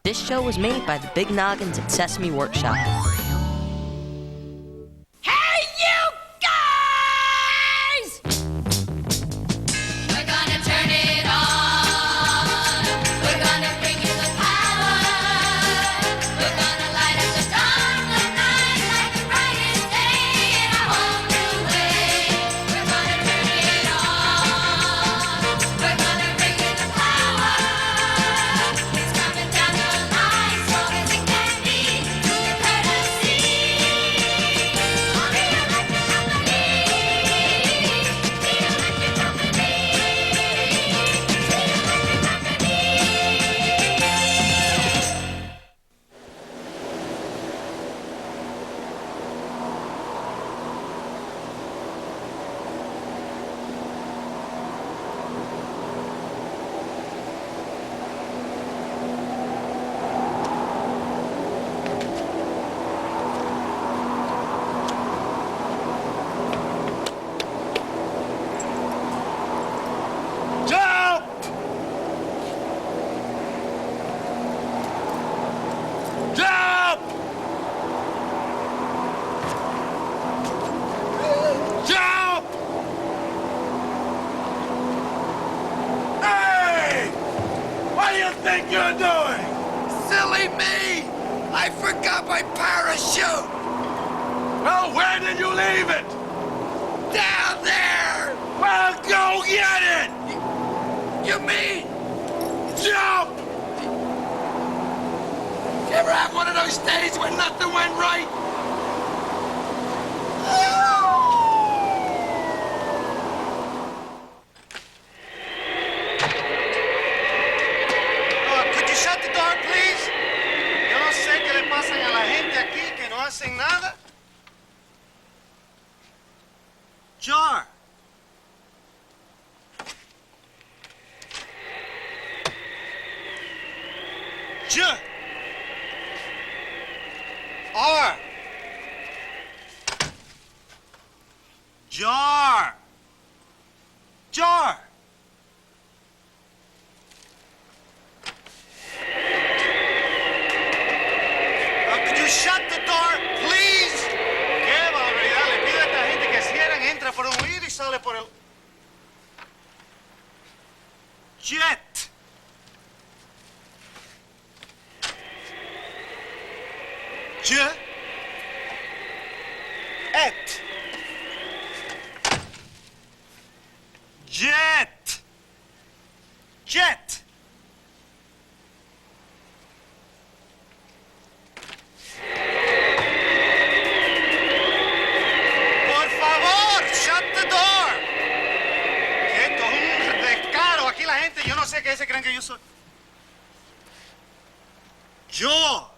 This show was made by the Big Noggins at Sesame Workshop. Hey, you guys! We're gonna turn it on. We're gonna bring you the power. We're gonna light up the dark night like the brightest day in a whole new way. We're gonna turn it on. We're gonna bring you the power. It's coming down the line, strong as it can be. To your courtesy. On the electric company. The electric company. Jump! Jump! Jump! Hey! What do you think you're doing? Silly me! I forgot my parachute! Well, where did you leave it? Down there! Well, go get it! You mean? Jump! You ever have one of those days when nothing went right? Could you shut the door, please? Yo no sé qué le pasan a la gente aquí que no hacen nada. Jar. J. R. Jar. Jar. Could you shut the door, please? Qué barbaridad. Le pido a esta gente que cierren, entra por un oído y sale por el... Jet. J. Et. Jet. Jet. Por favor, shut the door. Que esto es un descaro. Aquí la gente, yo no sé qué se creen que yo soy. Yo.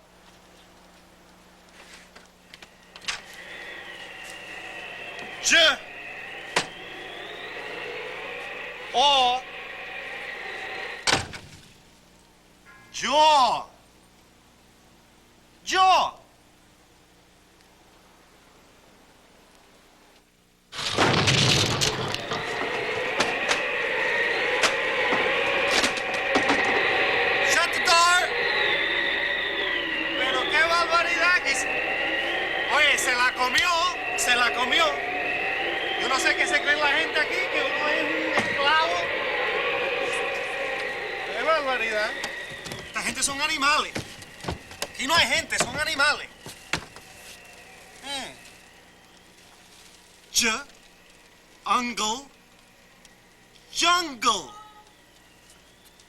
J. O. Yo. Yo. Shut the door. Pero qué barbaridad que Oye, se la comió, se la comió. Yo no sé qué se cree la gente aquí, que uno es un esclavo. ¡Qué barbaridad! Esta gente son animales. Aquí no hay gente, son animales. Jungle. Jungle.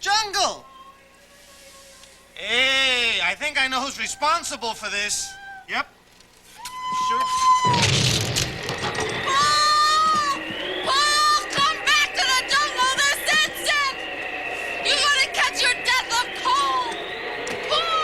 Jungle. Hey, I think I know who's responsible for this. Yep. Sure. Paul, come back to the jungle. This instant. You're gonna catch your death of cold. Paul!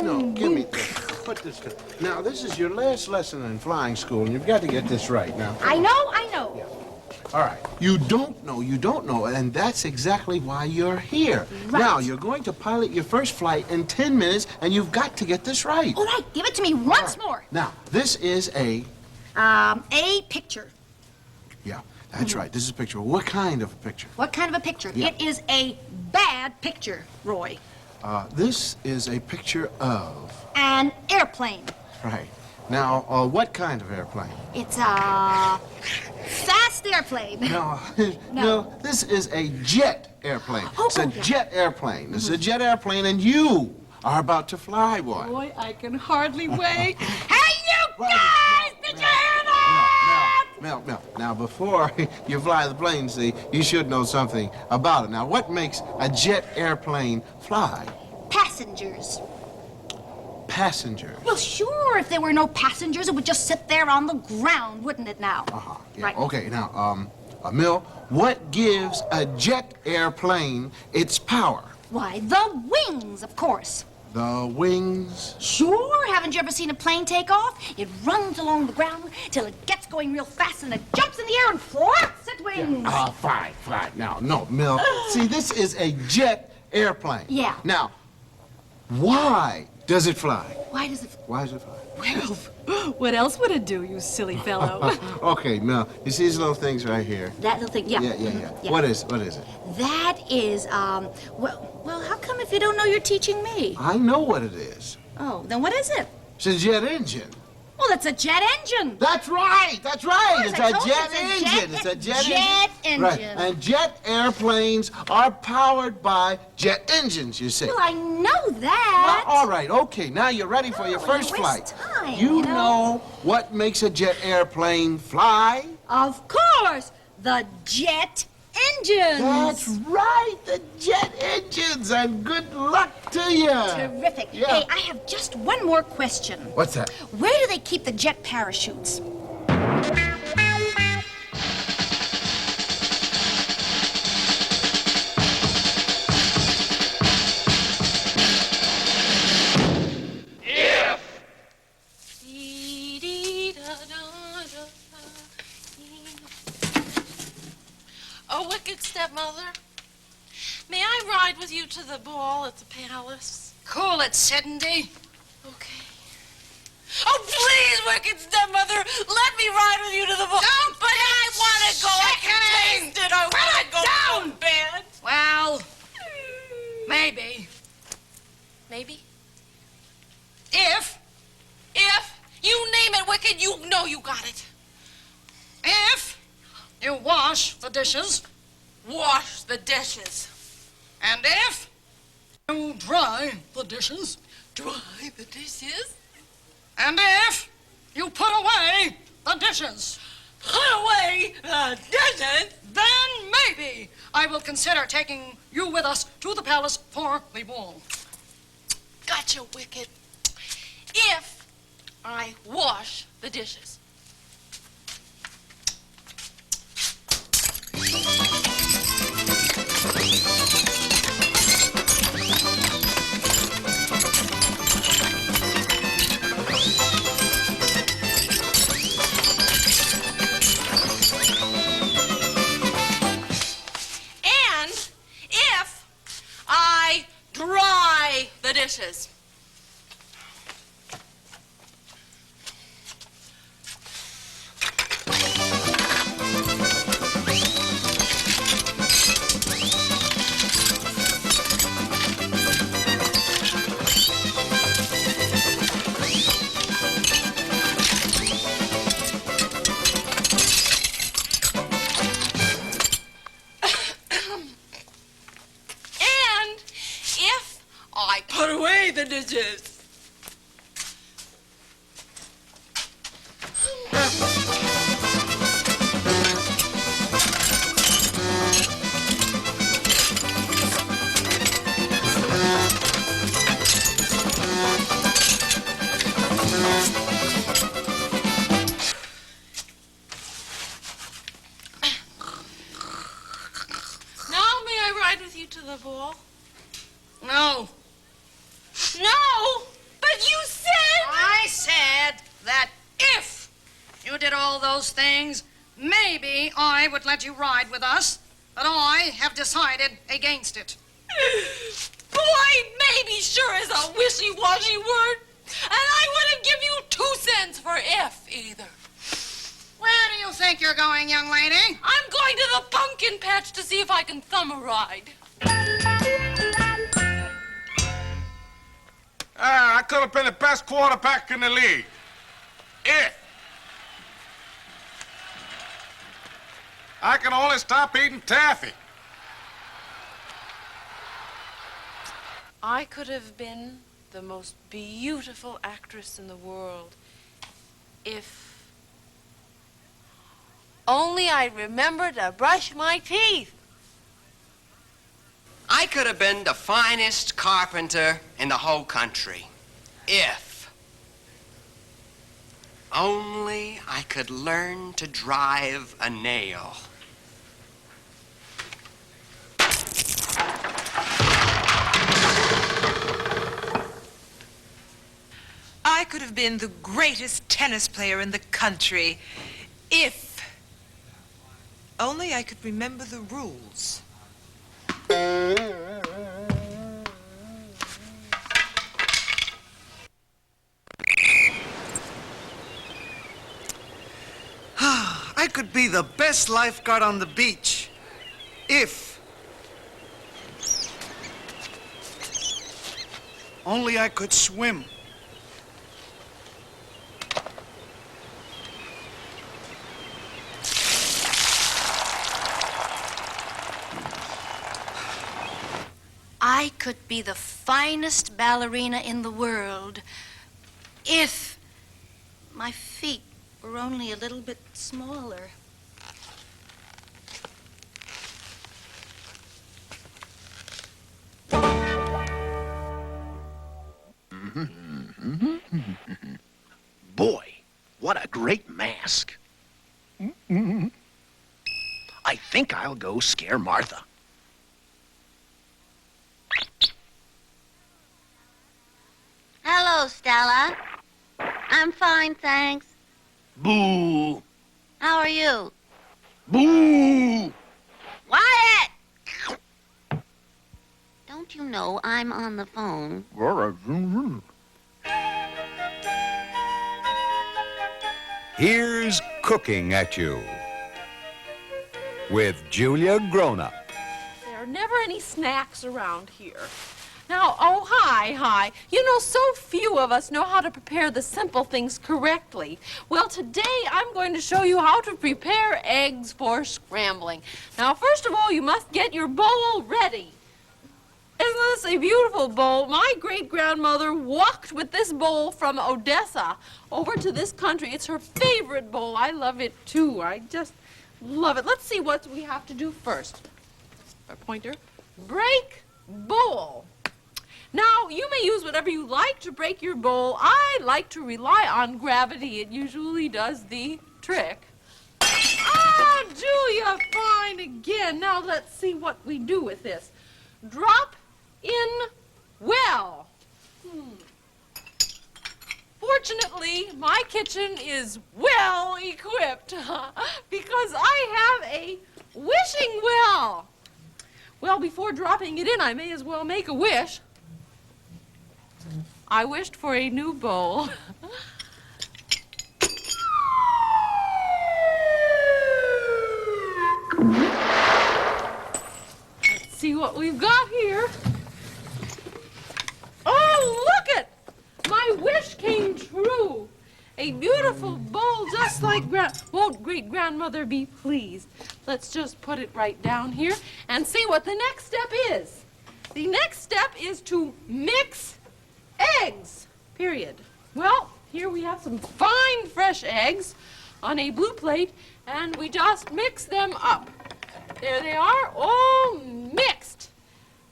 No, give me this. Put this down. Now, this is your last lesson in flying school, and you've got to get this right now. I know. Yeah. All right. You don't know, and that's exactly why you're here. Right. Now, you're going to pilot your first flight in 10 minutes, and you've got to get this right. All right, give it to me once more. Now, this is a... A picture. Yeah, that's right. This is a picture. What kind of a picture? What kind of a picture? Yeah. It is a bad picture, Roy. This is a picture of... An airplane. Right. Now, what kind of airplane? It's a fast airplane. No, No. no, this is a jet airplane. It's a yeah. jet airplane. This is a jet airplane, and you are about to fly one. Boy, I can hardly wait. Hey, you Well, guys! no, Did no, you hear that? Mel, now before you fly the plane, see, you should know something about it. Now, what makes a jet airplane fly? Passengers. Passengers. Well, sure, if there were no passengers, it would just sit there on the ground, wouldn't it now? Uh-huh. Yeah. Right. Okay, now, Mel, what gives a jet airplane its power? Why, the wings, of course. The wings? Sure, haven't you ever seen a plane take off? It runs along the ground till it gets going real fast and it jumps in the air and flaps its wings. Fine. Now, no, Mel. See, this is a jet airplane. Yeah. Now, why does it fly? Why does it... Why does it fly? Well, what else would it do, you silly fellow? Okay, Mel, you see these little things right here? That little thing, yeah. Yeah. Yeah. What is it? That is, well, how come if you don't know you're teaching me? I know what it is. Oh, then what is it? It's a jet engine. Well, it's a jet engine. That's right. course, It's I a told you, jet it's a engine. jet- It's a jet jet engine. Right. engine. And jet airplanes are powered by jet engines, you see. Well, I know that. Well, all right, okay. Now you're ready for your Oh, first you waste flight. time, you you know? know what makes a jet airplane fly? Of course, the jet engines. That's right, the jet engines, and good luck to you. Terrific. Yeah. Hey, I have just one more question. What's that? Where do they keep the jet parachutes? Oh, wicked stepmother, may I ride with you to the ball at the palace? Cool it, Cindy. Okay. Oh, please, wicked stepmother, let me ride with you to the ball. Don't but I want to go. I can taste it. I want to go so bad. Well, maybe. Maybe? If You name it, wicked, you know you got it. you wash the dishes, Wash the dishes. and if you dry the dishes, Dry the dishes? and if you put away the dishes, Put away the dishes? then maybe I will consider taking you with us to the palace for the ball. Gotcha, wicked. If I wash the dishes. And if I dry the dishes. And if I put away the dishes. Now may I ride with you to the ball? No. No, but you said... I said that if you did all those things, maybe I would let you ride with us, but I have decided against it. Boy, maybe sure is a wishy-washy word. And I wouldn't give you 2 cents for if either. Where do you think you're going, young lady? I'm going to the pumpkin patch to see if I can thumb a ride. I could have been the best quarterback in the league. If I can only stop eating taffy. I could have been the most beautiful actress in the world if only I remembered to brush my teeth. I could have been the finest carpenter in the whole country if only I could learn to drive a nail. I could have been the greatest tennis player in the country if only I could remember the rules. I could be the best lifeguard on the beach if only I could swim. I could be the finest ballerina in the world if my feet were only a little bit smaller. Boy, what a great mask. I think I'll go scare Martha. Hello, Stella. I'm fine, thanks. Boo! How are you? Boo! Wyatt! Don't you know I'm on the phone? Here's Cooking at You with Julia Grown-Up. There are never any snacks around here. Now, oh, hi. You know, so few of us know how to prepare the simple things correctly. Well, today I'm going to show you how to prepare eggs for scrambling. Now, first of all, you must get your bowl ready. Isn't this a beautiful bowl? My great-grandmother walked with this bowl from Odessa over to this country. It's her favorite bowl. I love it, too. I just love it. Let's see what we have to do first. A pointer. Break bowl. Now, you may use whatever you like to break your bowl. I like to rely on gravity. It usually does the trick. Ah, Julia, fine again. Now, let's see what we do with this. Drop in well. Fortunately, my kitchen is well equipped because I have a wishing well. Well, before dropping it in, I may as well make a wish. I wished for a new bowl. Let's see what we've got here. Oh, look it! My wish came true. A beautiful bowl just like won't great-grandmother be pleased? Let's just put it right down here and see what the next step is. The next step is to mix eggs, period. Well, here we have some fine fresh eggs on a blue plate, and we just mix them up. There they are, all mixed.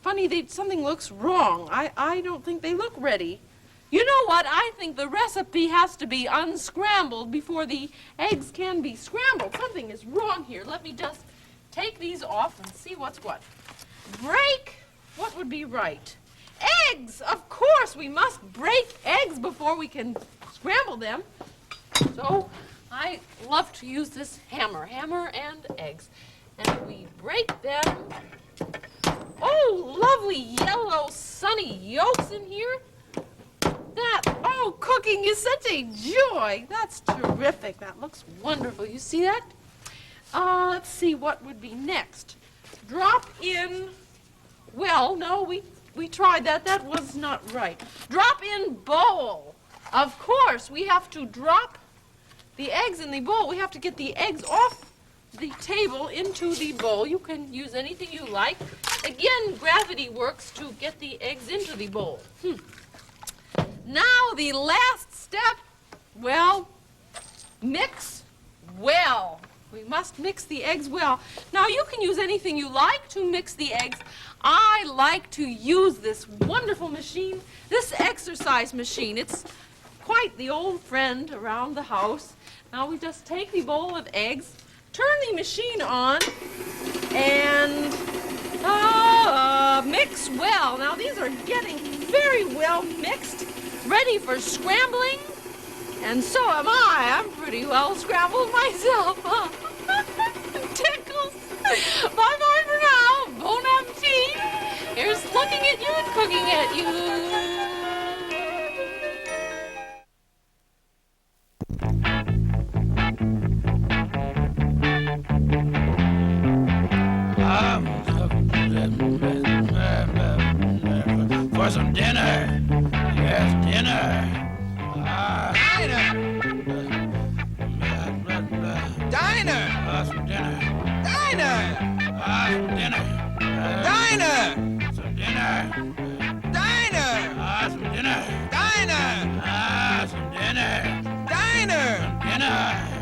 Funny, something looks wrong. I don't think they look ready. You know what? I think the recipe has to be unscrambled before the eggs can be scrambled. Something is wrong here. Let me just take these off and see what's what. Break, what would be right? Eggs! Of course, we must break eggs before we can scramble them. So I love to use this hammer and eggs. And we break them. Oh, lovely yellow sunny yolks in here. Cooking is such a joy. That's terrific. That looks wonderful. You see that? Let's see what would be next. Drop in, well, no, we tried that. That was not right. Drop in bowl. Of course, we have to drop the eggs in the bowl. We have to get the eggs off the table into the bowl. You can use anything you like. Again, gravity works to get the eggs into the bowl. Now the last step, well, mix well. We must mix the eggs well. Now you can use anything you like to mix the eggs. I like to use this wonderful machine, this exercise machine. It's quite the old friend around the house. Now we just take the bowl of eggs, turn the machine on, and mix well. Now these are getting very well mixed, ready for scrambling, and so am I. I'm pretty well scrambled myself. Tickles. Bye-bye for now. Bon appetit. Here's looking at you and cooking at you. For some dinner. Yes, dinner. Diner. Some dinner. Diner. Some dinner. Diner. Some dinner. Diner. Some dinner. Diner. Some dinner. Diner. Some dinner.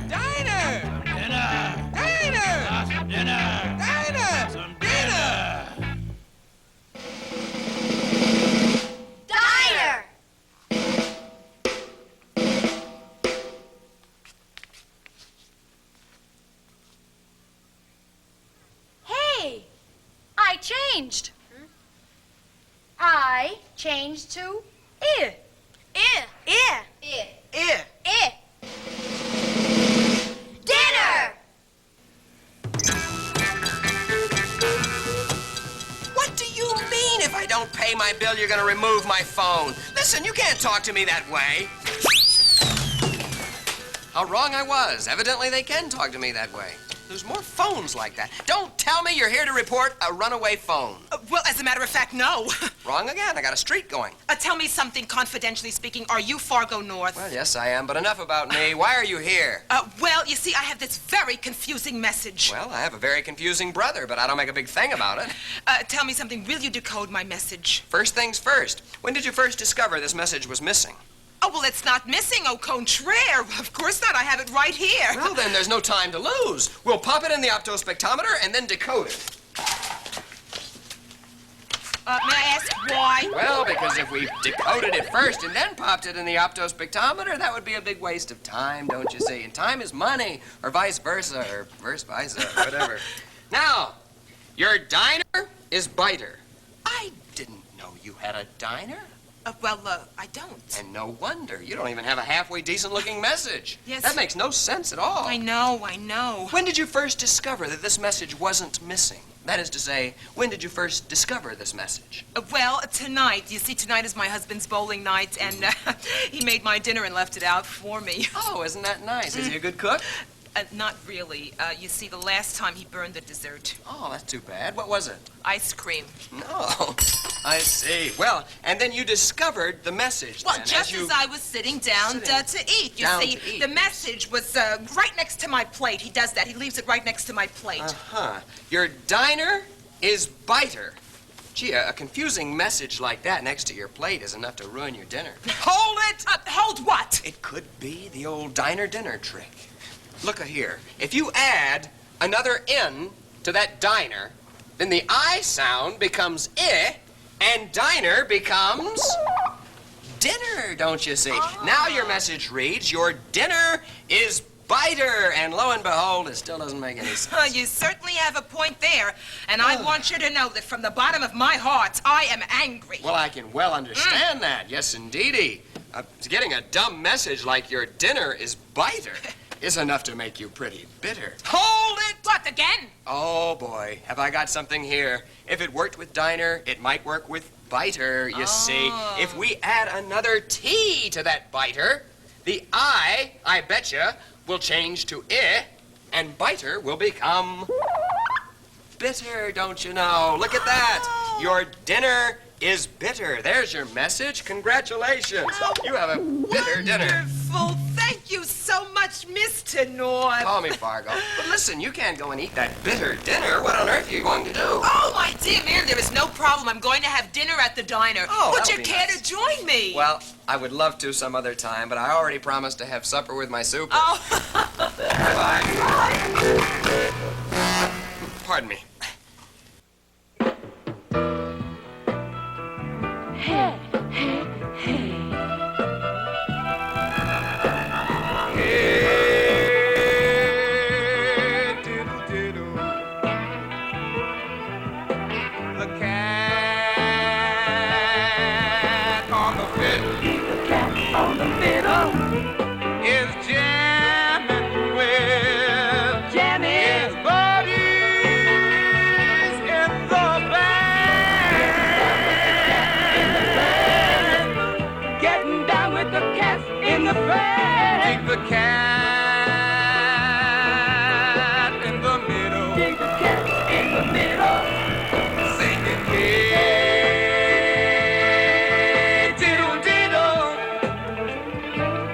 Diner. Some dinner. Diner. Some dinner. Diner. Some dinner. Diner! Hey, I changed. I changed to I. I. I. I. I. I. Dinner! What do you mean if I don't pay my bill, you're gonna remove my phone? Listen, you can't talk to me that way. How wrong I was. Evidently, they can talk to me that way. There's more phones like that. Don't tell me you're here to report a runaway phone. Well, as a matter of fact, no. Wrong again. I got a streak going. Tell me something, confidentially speaking. Are you Fargo North? Well, yes, I am, but enough about me. Why are you here? Well, you see, I have this very confusing message. Well, I have a very confusing brother, but I don't make a big thing about it. Tell me something. Will you decode my message? First things first. When did you first discover this message was missing? Oh, well, it's not missing, au contraire. Of course not. I have it right here. Well, then there's no time to lose. We'll pop it in the optospectometer and then decode it. May I ask why? Well, because if we decoded it first and then popped it in the optospectometer, that would be a big waste of time, don't you see? And time is money, or vice versa, or verse versa, whatever. Now, your diner is biter. I didn't know you had a diner. I don't. And no wonder. You don't even have a halfway decent-looking message. Yes. That makes no sense at all. I know. When did you first discover that this message wasn't missing? That is to say, when did you first discover this message? Well, tonight. You see, tonight is my husband's bowling night, and he made my dinner and left it out for me. Oh, isn't that nice? Is he a good cook? Not really. You see, the last time he burned the dessert. Oh, that's too bad. What was it? Ice cream. No. I see. Well, and then you discovered the message. Well, then, just as I was sitting down to eat. You see, the message was right next to my plate. He does that. He leaves it right next to my plate. Uh-huh. Your diner is biter. Gee, a confusing message like that next to your plate is enough to ruin your dinner. Hold it! Hold what? It could be the old diner dinner trick. Look here. If you add another N to that diner, then the I sound becomes I, and diner becomes dinner, don't you see? Oh. Now your message reads, your dinner is biter, and lo and behold, it still doesn't make any sense. You certainly have a point there, and I want you to know that from the bottom of my heart, I am angry. Well, I can well understand that. Yes, indeedy. Getting a dumb message like your dinner is biter is enough to make you pretty bitter. Hold it! What, again? Oh, boy, have I got something here. If it worked with diner, it might work with biter, you see. If we add another T to that biter, the I betcha, will change to I, and biter will become bitter, don't you know? Look at that. Your dinner is bitter. There's your message. Congratulations. You have a bitter dinner. Wonderful. Thank you so much, Mr. North. Call me Fargo. But listen, you can't go and eat that bitter dinner. What on earth are you going to do? Oh, my dear man, there is no problem. I'm going to have dinner at the diner. Oh, would you that'll be care nice. to join me? Well, I would love to some other time, but I already promised to have supper with my super. Oh. Bye. Pardon me. Hey, hey, hey. The cat on the fiddle. The cat on the fiddle is jamming with his buddies in the band. Getting down with the cats in the band. Dig the cat in the middle. Dig the cat in the middle. Singing hey, diddle diddle.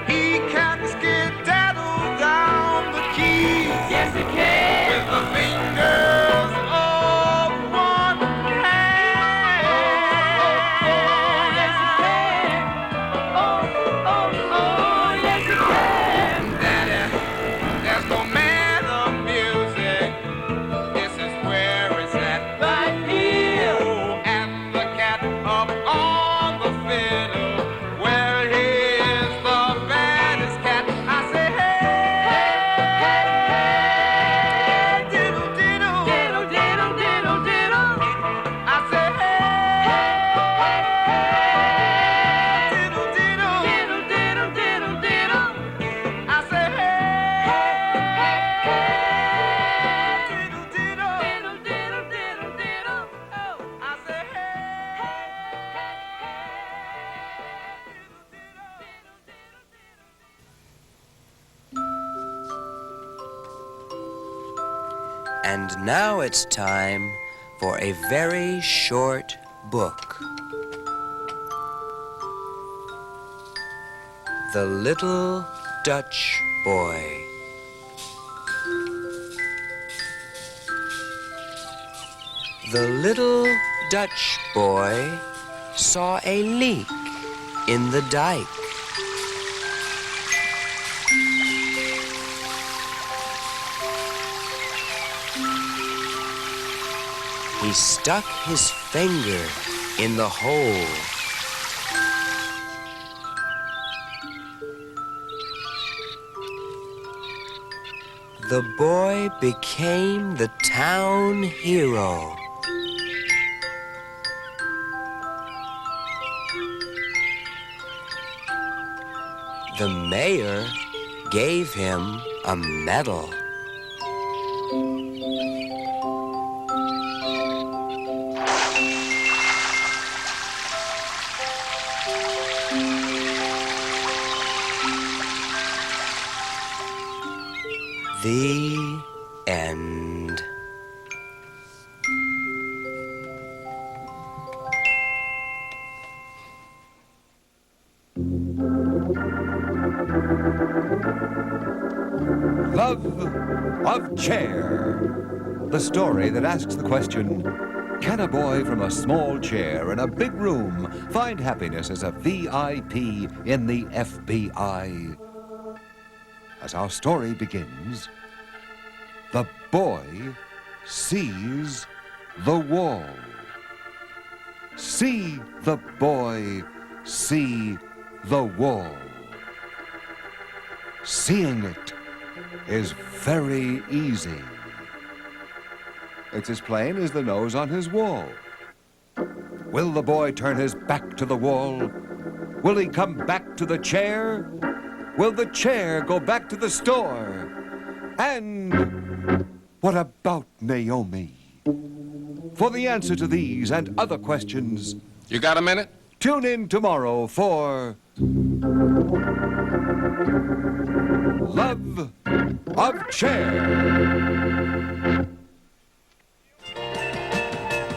He can skedaddle down the keys. Yes, he can. With the fingers of one hand. Yes, he can. Oh, yes, he can. Daddy, there's no man of music. This is where it's at. Right here. And the cat up on the fiddle. Well, here's the baddest cat. I say, hey, hey, hey, diddle, diddle. Diddle, diddle, diddle, diddle. I say, hey, hey, hey, diddle, diddle. Diddle, diddle, diddle, diddle. I say, hey, hey, hey, diddle, diddle. Diddle, diddle, diddle, diddle. Oh, I say, hey, hey, hey, And now it's time for a very short book. The Little Dutch Boy. The little Dutch boy saw a leak in the dike. He stuck his finger in the hole. The boy became the town hero. The mayor gave him a medal. The end. Love of Chair. The story that asks the question, can a boy from a small chair in a big room find happiness as a VIP in the FBI? As our story begins, the boy sees the wall. See the boy see the wall. Seeing it is very easy. It's as plain as the nose on his wall. Will the boy turn his back to the wall? Will he come back to the chair? Will the chair go back to the store? And what about Naomi? For the answer to these and other questions... You got a minute? Tune in tomorrow for... Love of Chair.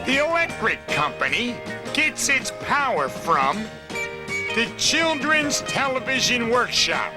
The electric company gets its power from the Children's Television Workshop.